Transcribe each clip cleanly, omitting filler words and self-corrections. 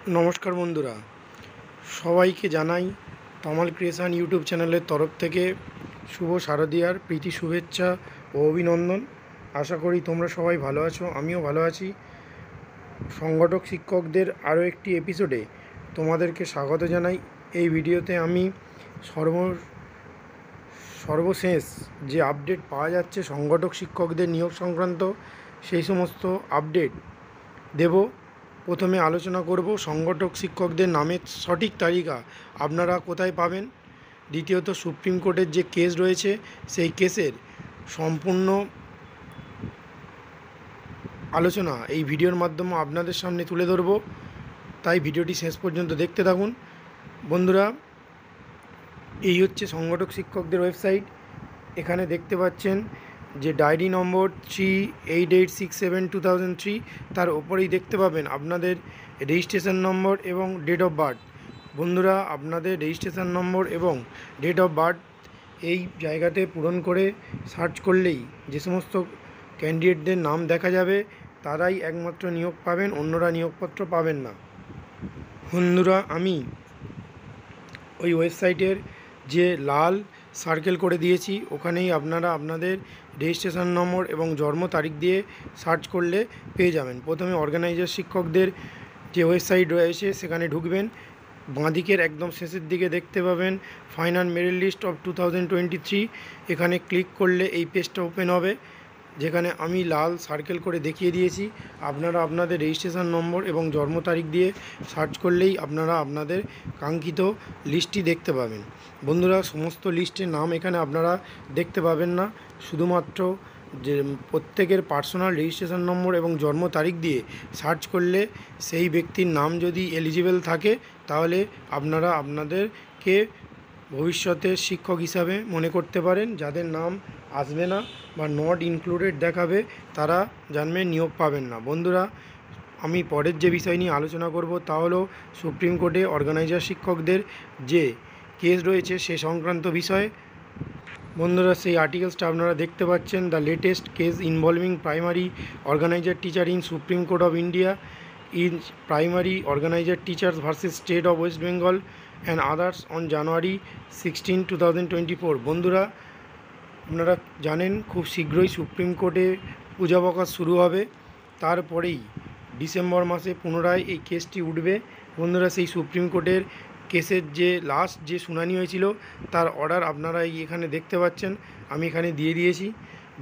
নমস্কার বন্ধুরা, সবাইকে জানাই তমাল ক্রিয়েশন ইউটিউব চ্যানেলের তরফ থেকে শুভ শারদীয়ার প্রীতি শুভেচ্ছা ও অভিনন্দন। আশা করি তোমরা সবাই ভালো আছো, আমিও ভালো আছি। সংগঠক শিক্ষকদের আরও একটি এপিসোডে তোমাদেরকে স্বাগত জানাই। এই ভিডিওতে আমি সর্বশেষ যে আপডেট পাওয়া যাচ্ছে সংগঠক শিক্ষকদের নিয়োগ সংক্রান্ত, সেই সমস্ত আপডেট দেব। প্রথমে আলোচনা করব সংগঠক শিক্ষকদের নামের সঠিক তালিকা আপনারা কোথায় পাবেন। দ্বিতীয়ত সুপ্রিম কোর্টের যে কেস রয়েছে সেই কেসের সম্পূর্ণ আলোচনা এই ভিডিওর মাধ্যমে আপনাদের সামনে তুলে ধরব, তাই ভিডিওটি শেষ পর্যন্ত দেখতে থাকুন। বন্ধুরা, এই হচ্ছে সংগঠক শিক্ষকদের ওয়েবসাইট। এখানে দেখতে পাচ্ছেন যে ডায়েরি নম্বর 3886/2003, তার ওপরেই দেখতে পাবেন আপনাদের রেজিস্ট্রেশন নম্বর এবং ডেট অফ বার্থ। বন্ধুরা, আপনাদের রেজিস্ট্রেশন নম্বর এবং ডেট অফ বার্থ এই জায়গাতে পূরণ করে সার্চ করলেই যে সমস্ত ক্যান্ডিডেটদের নাম দেখা যাবে তারাই একমাত্র নিয়োগ পাবেন, অন্যরা নিয়োগপত্র পাবেন না। বন্ধুরা, আমি ওই ওয়েবসাইটের যে লাল সার্কেল করে দিয়েছি ওখানেই আপনারা আপনাদের রেজিস্ট্রেশন নম্বর এবং জন্ম তারিখ দিয়ে সার্চ করলে পেয়ে যাবেন। প্রথমে অর্গানাইজার শিক্ষকদের যে ওয়েবসাইট রয়েছে সেখানে ঢুকবেন। বাঁদিকের একদম শেষের দিকে দেখতে পাবেন ফাইনাল মেরিট লিস্ট অফ 2023। এখানে ক্লিক করলে এই পেজটা ওপেন হবে, যেখানে আমি লাল সার্কেল করে দেখিয়ে দিয়েছি। আপনারা আপনাদের রেজিস্ট্রেশন নম্বর এবং জন্ম তারিখ দিয়ে সার্চ করলেই আপনারা আপনাদের কাঙ্ক্ষিত লিস্টটি দেখতে পাবেন। বন্ধুরা, সমস্ত লিস্টের নাম এখানে আপনারা দেখতে পাবেন না, শুধুমাত্র যে প্রত্যেকের পার্সোনাল রেজিস্ট্রেশন নম্বর এবং জন্ম তারিখ দিয়ে সার্চ করলে সেই ব্যক্তির নাম যদি এলিজিবল থাকে তাহলে আপনারা আপনাদেরকে ভবিষ্যতে শিক্ষক হিসাবে মনে করতে পারেন। যাদের নাম আসবে না বা নট ইনক্লুডেড দেখাবে তারা জানবেন নিয়োগ পাবেন না। বন্ধুরা, আমি পরের যে বিষয় নিয়ে আলোচনা করব তা হলো সুপ্রিম কোর্টে অর্গানাইজার শিক্ষকদের যে কেস রয়েছে সে সংক্রান্ত বিষয়ে। বন্ধুরা, সেই আর্টিকেলসটা আপনারা দেখতে পাচ্ছেন, the latest case involving primary organiser teacher in Supreme Court of India in primary organiser teachers versus state of West Bengal and others on January 16, 2024। বন্ধুরা, আপনারা জানেন খুব শীঘ্রই সুপ্রিম কোর্টে পূজাবকাশ শুরু হবে, তারপরেই ডিসেম্বর মাসে পুনরায় এই কেসটি উঠবে। বন্ধুরা, সেই সুপ্রিম কোর্টের কেসের যে লাস্ট যে শুনানি হয়েছিল তার অর্ডার আপনারা এখানে দেখতে পাচ্ছেন, আমি এখানে দিয়ে দিয়েছি।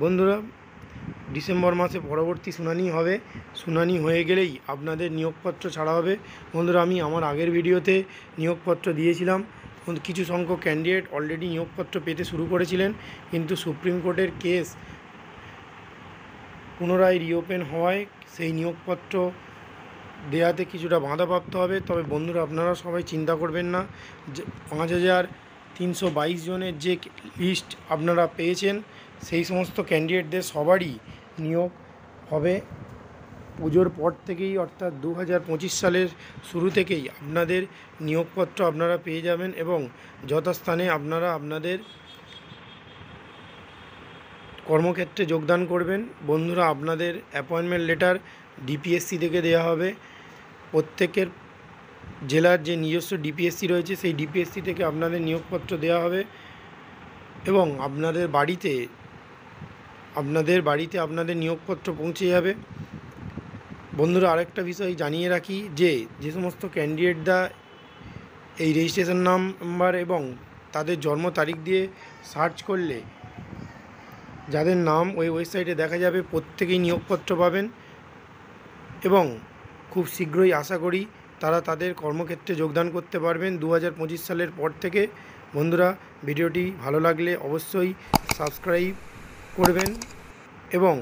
বন্ধুরা, ডিসেম্বর মাসে পরবর্তী শুনানি হবে, শুনানি হয়ে গেলেই আপনাদের নিয়োগপত্র ছাড়া হবে। বন্ধুরা, আমি আমার আগের ভিডিওতে নিয়োগপত্র দিয়েছিলাম, কিছু সংখ্যক ক্যান্ডিডেট অলরেডি নিয়োগপত্র পেতে শুরু করেছিলেন, কিন্তু সুপ্রিম কোর্টের কেস পুনরায় রিওপেন হওয়ায় সেই নিয়োগপত্র দেওয়াতে কিছুটা বাধাপ্রাপ্ত হবে। তবে বন্ধুরা, আপনারা সবাই চিন্তা করবেন না, যে 5322 জনের যে লিস্ট আপনারা পেয়েছেন সেই সমস্ত ক্যান্ডিডেটদের সবারই নিয়োগ হবে পুজোর পর থেকেই, অর্থাৎ 2025 সালের শুরু থেকেই আপনাদের নিয়োগপত্র আপনারা পেয়ে যাবেন এবং যথাস্থানে আপনারা আপনাদের কর্মক্ষেত্রে যোগদান করবেন। বন্ধুরা, আপনাদের অ্যাপয়েন্টমেন্ট লেটার ডিপিএসসি থেকে দেওয়া হবে। প্রত্যেকের জেলার যে নিজস্ব ডিপিএসসি রয়েছে সেই ডিপিএসসি থেকে আপনাদের নিয়োগপত্র দেওয়া হবে এবং আপনাদের বাড়িতে আপনাদের নিয়োগপত্র পৌঁছে যাবে। বন্ধুরা, আরেকটা বিষয় জানিয়ে রাখি, যে সমস্ত ক্যান্ডিডেটরা এই রেজিস্ট্রেশন নাম্বার এবং তাদের জন্ম তারিখ দিয়ে সার্চ করলে যাদের নাম ওই ওয়েবসাইটে দেখা যাবে প্রত্যেকেই নিয়োগপত্র পাবেন এবং খুব শীঘ্রই আশা করি তারা তাদের কর্মক্ষেত্রে যোগদান করতে পারবেন 2025 সালের পর থেকে। বন্ধুরা, ভিডিওটি ভালো লাগলে অবশ্যই সাবস্ক্রাইব করবেন এবং